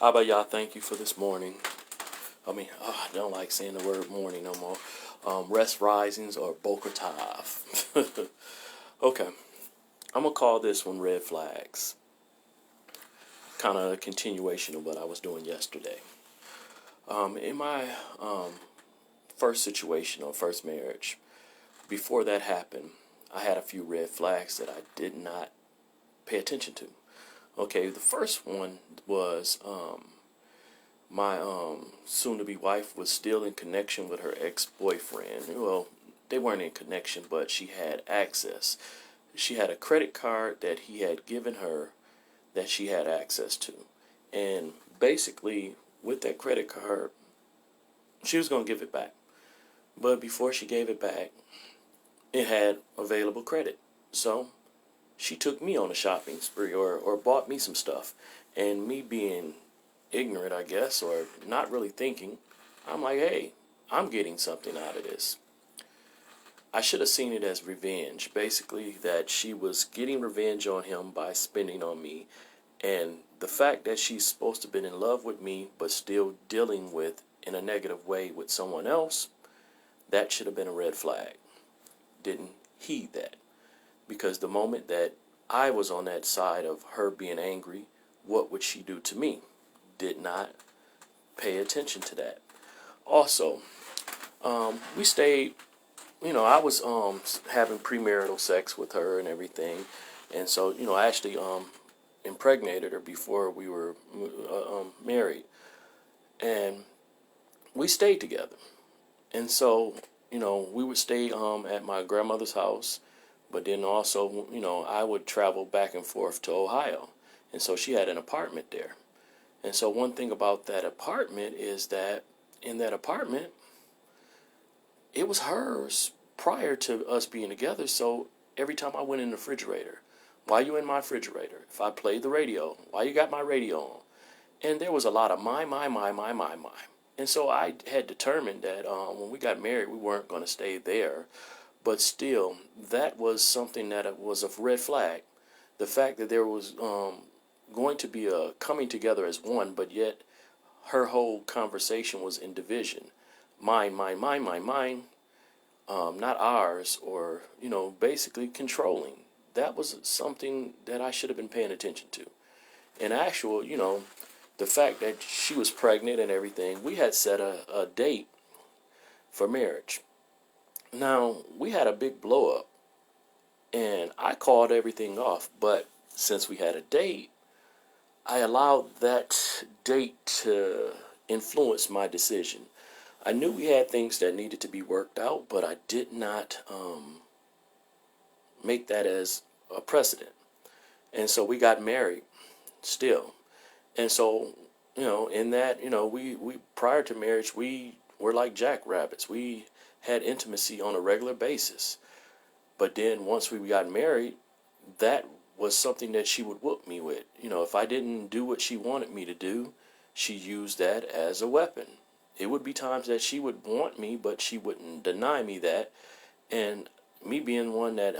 Abba, Yah, thank you for this morning. I don't like saying the word morning no more. Rest risings or Boker Tav. Okay, I'm going to call this one red flags. Kind of a continuation of what I was doing yesterday. In my first situation or first marriage, before that happened, I had a few red flags that I did not pay attention to. Okay, the first one was my soon-to-be wife was still in connection with her ex-boyfriend. Well, they weren't in connection, but she had access. She had a credit card that he had given her that she had access to. And basically, with that credit card, she was going to give it back. But before she gave it back, it had available credit. So she took me on a shopping spree or bought me some stuff. And me being ignorant, I guess, or not really thinking, I'm like, hey, I'm getting something out of this. I should have seen it as revenge. Basically, that she was getting revenge on him by spending on me. And the fact that she's supposed to have been in love with me, but still dealing with in a negative way with someone else, that should have been a red flag. Didn't heed that. Because the moment that I was on that side of her being angry, what would she do to me? Did not pay attention to that. Also, we stayed, I was having premarital sex with her and everything. And so, I actually impregnated her before we were married. And we stayed together. And so, we would stay at my grandmother's house. But then also, I would travel back and forth to Ohio. And so she had an apartment there. And so one thing about that apartment is that in that apartment, it was hers prior to us being together. So every time I went in the refrigerator, why you in my refrigerator? If I played the radio, why you got my radio on? And there was a lot of my. And so I had determined that when we got married, we weren't going to stay there. But still, that was something that was a red flag. The fact that there was going to be a coming together as one, but yet her whole conversation was in division. Mine, not ours, or, basically controlling. That was something that I should have been paying attention to. In actual, the fact that she was pregnant and everything, we had set a date for marriage. Now, we had a big blow up, and I called everything off, but since we had a date, I allowed that date to influence my decision. I knew we had things that needed to be worked out, but I did not make that as a precedent. And so we got married still. And so, in that, we prior to marriage, we were like jackrabbits. We had intimacy on a regular basis. But then once we got married, that was something that she would whoop me with. If I didn't do what she wanted me to do, she used that as a weapon. It would be times that she would want me, but she wouldn't deny me that. And me being one that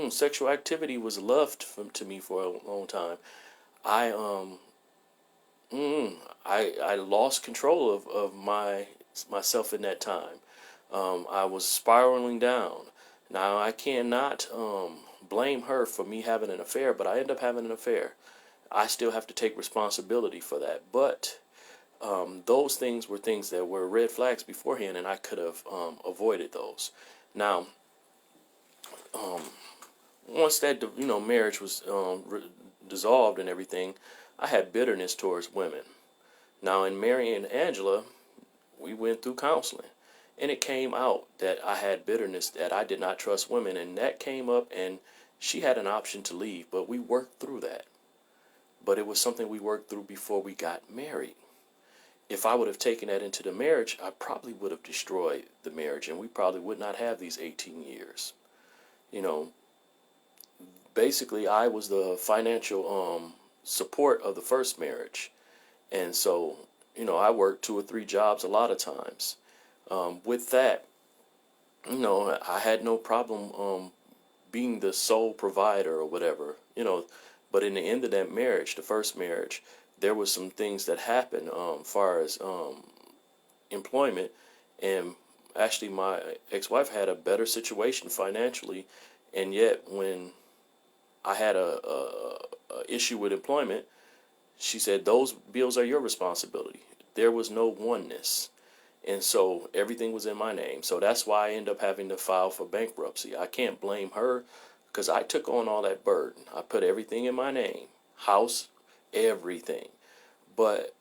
sexual activity was loved to me for a long time, I I lost control of myself in that time. I was spiraling down. Now I cannot blame her for me having an affair, but I end up having an affair. I still have to take responsibility for that. But those things were things that were red flags beforehand, and I could have avoided those. Now, once that marriage was dissolved and everything, I had bitterness towards women. Now, in marrying Angela, we went through counseling, and it came out that I had bitterness, that I did not trust women, and that came up, and she had an option to leave, but we worked through that. But it was something we worked through before we got married. If I would have taken that into the marriage, I probably would have destroyed the marriage, and we probably would not have these 18 years. You know, basically, I was the financial support of the first marriage. And so, I worked 2 or 3 jobs a lot of times. With that, I had no problem being the sole provider or whatever. But in the end of that marriage, the first marriage, there was some things that happened far as employment, and actually my ex-wife had a better situation financially, and yet when I had a issue with employment, she said those bills are your responsibility. There was no oneness. And so everything was in my name. So that's why I end up having to file for bankruptcy. I can't blame her because I took on all that burden. I put everything in my name, house, everything. But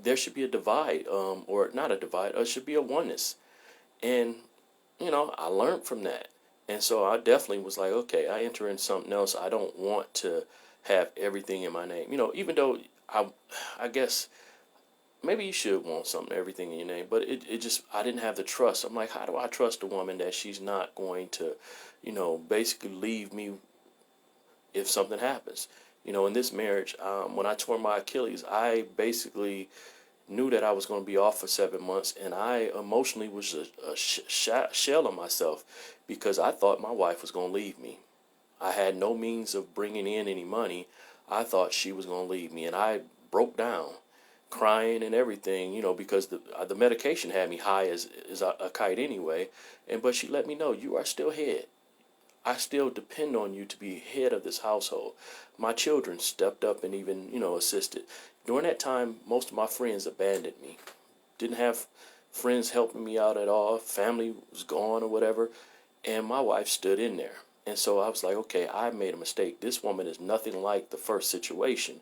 there should be a divide, or not a divide, it should be a oneness. And, I learned from that. And so I definitely was like, okay, I enter in something else. I don't want to have everything in my name. Even though I guess maybe you should want something, everything in your name, but it just, I didn't have the trust. I'm like, how do I trust a woman that she's not going to, basically leave me if something happens? In this marriage, when I tore my Achilles, I basically knew that I was going to be off for 7 months, and I emotionally was a shell of myself because I thought my wife was going to leave me. I had no means of bringing in any money. I thought she was going to leave me, and I broke down, crying and everything, because the medication had me high as a kite anyway. But she let me know, you are still head. I still depend on you to be head of this household. My children stepped up and even, assisted. During that time, most of my friends abandoned me. Didn't have friends helping me out at all. Family was gone or whatever. And my wife stood in there. And so I was like, okay, I made a mistake. This woman is nothing like the first situation.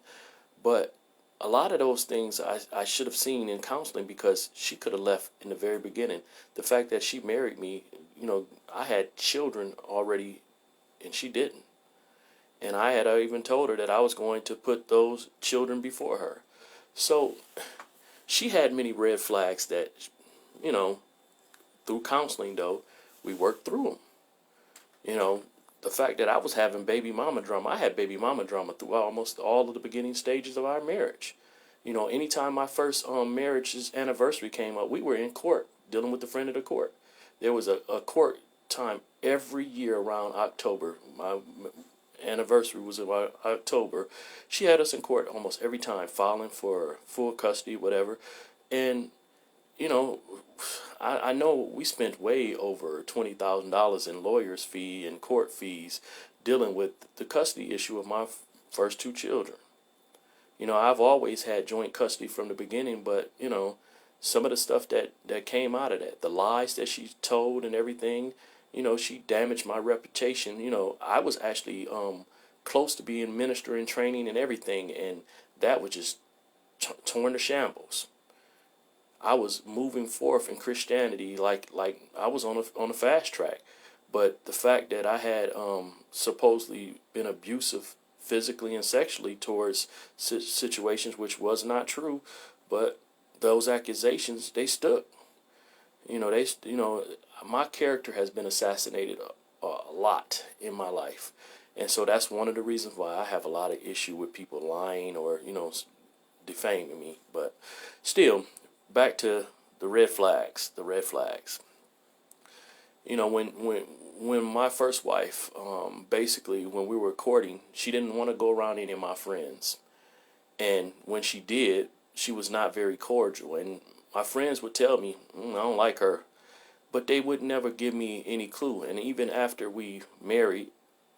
But a lot of those things I should have seen in counseling because she could have left in the very beginning. The fact that she married me, I had children already and she didn't. And I had even told her that I was going to put those children before her. So she had many red flags that, through counseling though, we worked through them. The fact that I was having baby mama drama, I had baby mama drama through almost all of the beginning stages of our marriage. Anytime my first marriage's anniversary came up, we were in court dealing with the friend of the court. There was a court time every year around October. My anniversary was about October. She had us in court almost every time, filing for full custody, whatever. And, I know we spent way over $20,000 in lawyers' fee and court fees dealing with the custody issue of my first two children. I've always had joint custody from the beginning, but, some of the stuff that came out of that, the lies that she told and everything, she damaged my reputation. I was actually close to being minister in training and everything, and that was just torn to shambles. I was moving forth in Christianity like I was on a fast track, but the fact that I had supposedly been abusive physically and sexually towards situations which was not true, but those accusations, they stuck. My character has been assassinated a lot in my life, and so that's one of the reasons why I have a lot of issue with people lying or defaming me. But still, back to the red flags. The red flags. When my first wife, basically when we were courting, she didn't want to go around any of my friends, and when she did, she was not very cordial. And my friends would tell me, I don't like her, but they would never give me any clue. And even after we married,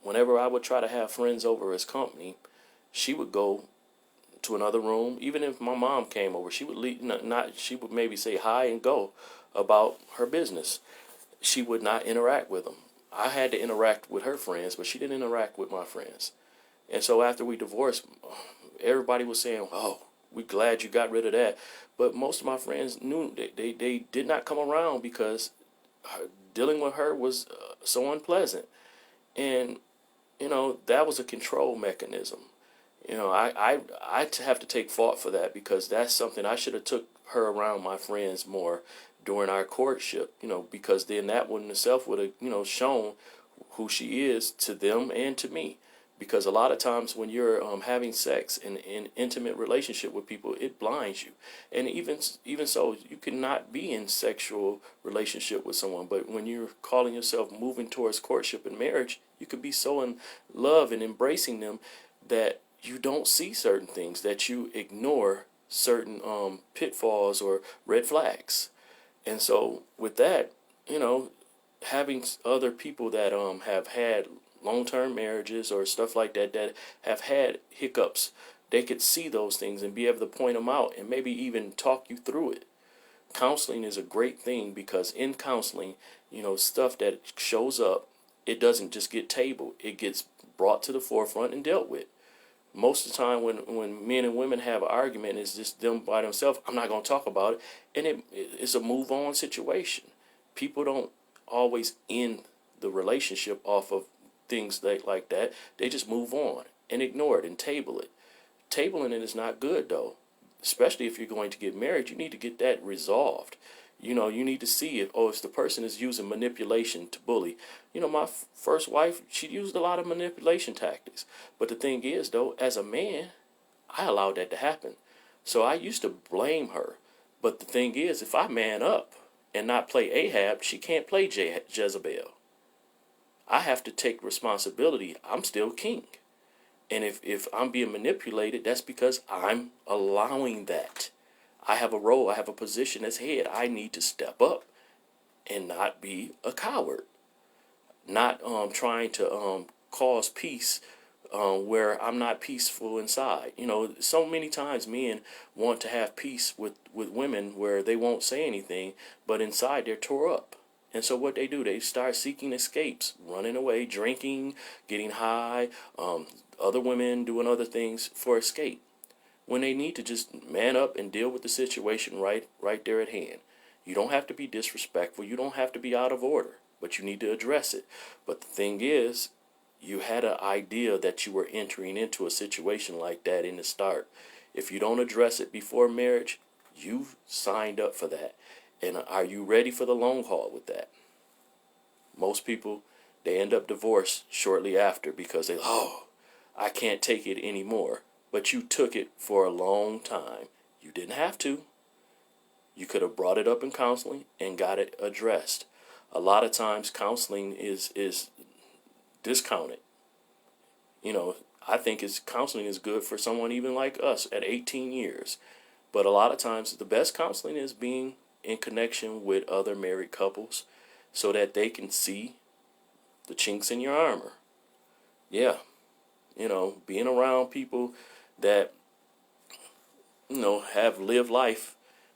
whenever I would try to have friends over as company, she would go to another room. Even if my mom came over, she would leave, she would maybe say hi and go about her business. She would not interact with them. I had to interact with her friends, but she didn't interact with my friends. And so after we divorced, everybody was saying, oh, we're glad you got rid of that. But most of my friends knew they did not come around because dealing with her was so unpleasant. And, that was a control mechanism. I have to take fault for that because that's something I should have took her around my friends more during our courtship, because then that one itself would have, shown who she is to them and to me. Because a lot of times when you're having sex and in intimate relationship with people, it blinds you. And even so, you cannot be in sexual relationship with someone. But when you're calling yourself moving towards courtship and marriage, you could be so in love and embracing them that you don't see certain things, that you ignore certain pitfalls or red flags. And so with that, you know, having other people that have had long-term marriages or stuff like that that have had hiccups, they could see those things and be able to point them out and maybe even talk you through it. Counseling is a great thing because in counseling, you know, stuff that shows up, it doesn't just get tabled. It gets brought to the forefront and dealt with. Most of the time when men and women have an argument, it's just them by themselves. I'm not going to talk about it. And it's a move on situation. People don't always end the relationship off of things like that. They just move on and ignore it and table it. Tabling it is not good, though. Especially if you're going to get married, you need to get that resolved. You know, you need to see if the person is using manipulation to bully. You know, my first wife, she used a lot of manipulation tactics. But the thing is, though, as a man, I allowed that to happen. So I used to blame her. But the thing is, if I man up and not play Ahab, she can't play Jezebel. I have to take responsibility. I'm still king. And if I'm being manipulated, that's because I'm allowing that. I have a role, I have a position as head. I need to step up and not be a coward. Not trying to cause peace where I'm not peaceful inside. You know, so many times men want to have peace with women where they won't say anything, but inside they're tore up. And so what they do, they start seeking escapes, running away, drinking, getting high, other women doing other things for escape, when they need to just man up and deal with the situation right there at hand. You don't have to be disrespectful. You don't have to be out of order, but you need to address it. But the thing is, you had an idea that you were entering into a situation like that in the start. If you don't address it before marriage, you've signed up for that. And are you ready for the long haul with that? Most people, they end up divorced shortly after because I can't take it anymore. But you took it for a long time. You didn't have to. You could have brought it up in counseling and got it addressed. A lot of times counseling is discounted. You know, I think counseling is good for someone even like us at 18 years. But a lot of times the best counseling is being in connection with other married couples so that they can see the chinks in your armor. Yeah, you know, being around people that, you know, have lived life,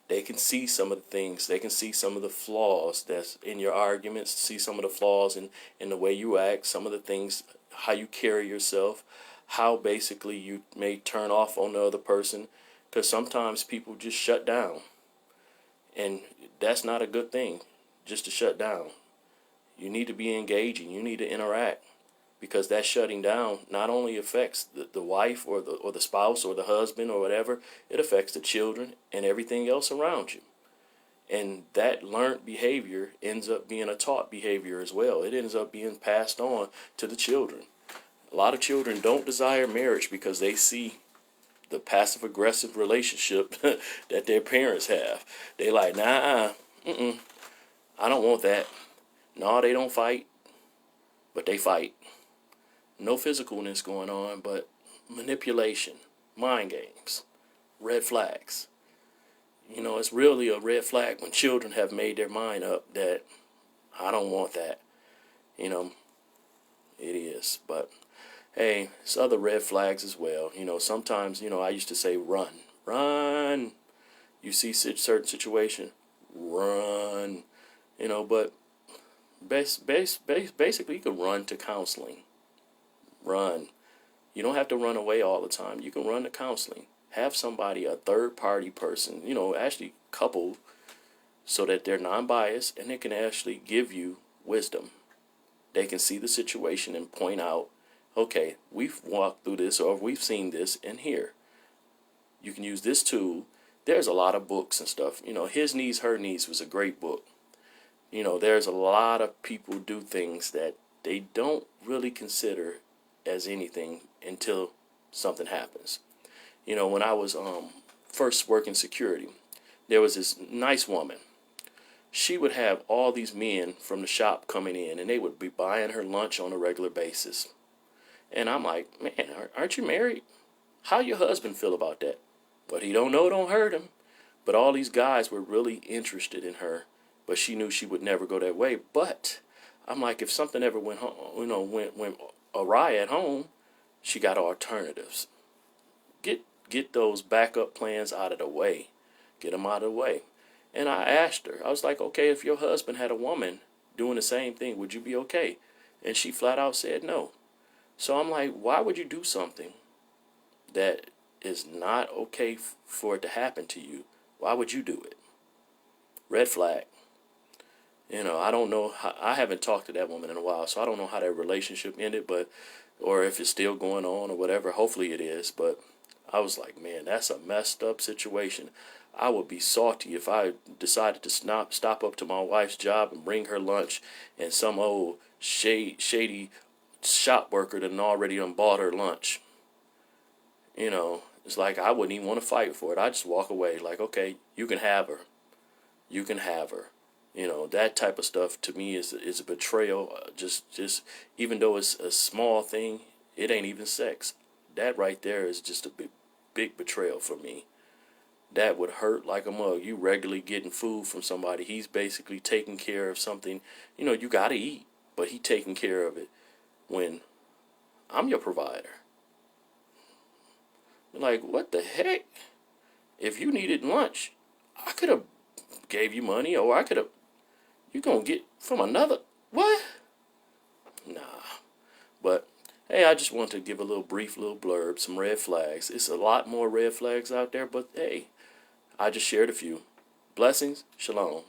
they can see some of the things. They can see some of the flaws that's in your arguments, see some of the flaws in the way you act, some of the things, how you carry yourself, how basically you may turn off on the other person. Because sometimes people just shut down. And that's not a good thing, just to shut down. You need to be engaging. You need to interact. Because that shutting down not only affects the wife or the spouse or the husband or whatever, it affects the children and everything else around you. And that learned behavior ends up being a taught behavior as well. It ends up being passed on to the children. A lot of children don't desire marriage because they see the passive-aggressive relationship that their parents have. They like, I don't want that. No, they don't fight, but they fight. No physicalness going on, but manipulation, mind games, red flags. You know, it's really a red flag when children have made their mind up that I don't want that. You know, it is. But hey, it's other red flags as well. You know, sometimes, you know, I used to say run. Run. You see certain situation, run. You know, but basically you can run to counseling. Run. You don't have to run away all the time. You can run to counseling. Have somebody, a third-party person, you know, actually couple so that they're non-biased and they can actually give you wisdom. They can see the situation and point out, okay, we've walked through this or we've seen this and here. You can use this tool. There's a lot of books and stuff. You know, His Knees, Her Knees was a great book. You know, there's a lot of people do things that they don't really consider as anything until something happens. You know, when I was first working security, there was this nice woman. She would have all these men from the shop coming in, and they would be buying her lunch on a regular basis. And I'm like, man, aren't you married? How your husband feel about that? But he don't know, don't hurt him. But all these guys were really interested in her, but she knew she would never go that way. But I'm like, if something ever went home, went awry at home, she got alternatives. Get those backup plans out of the way. Get them out of the way. And I asked her, I was like, okay, if your husband had a woman doing the same thing, would you be okay? And she flat out said no. So I'm like, why would you do something that is not okay for it to happen to you? Why would you do it? Red flag. I don't know. I haven't talked to that woman in a while, so I don't know how that relationship ended, or if it's still going on or whatever. Hopefully it is, but I was like, man, that's a messed up situation. I would be salty if I decided to stop up to my wife's job and bring her lunch, and some old shady shop worker that already bought her lunch. It's like I wouldn't even want to fight for it. I just walk away like, okay, you can have her. You can have her. That type of stuff to me is a betrayal. Just even though it's a small thing, it ain't even sex. That right there is just a big betrayal for me. That would hurt like a mug. You regularly getting food from somebody. He's basically taking care of something. You got to eat, but he taking care of it when I'm your provider. Like, what the heck? If you needed lunch, I could have gave you money, or I could have. You gonna get from another what? Nah. But hey, I just want to give a brief little blurb, some red flags. It's a lot more red flags out there, but hey, I just shared a few. Blessings, shalom.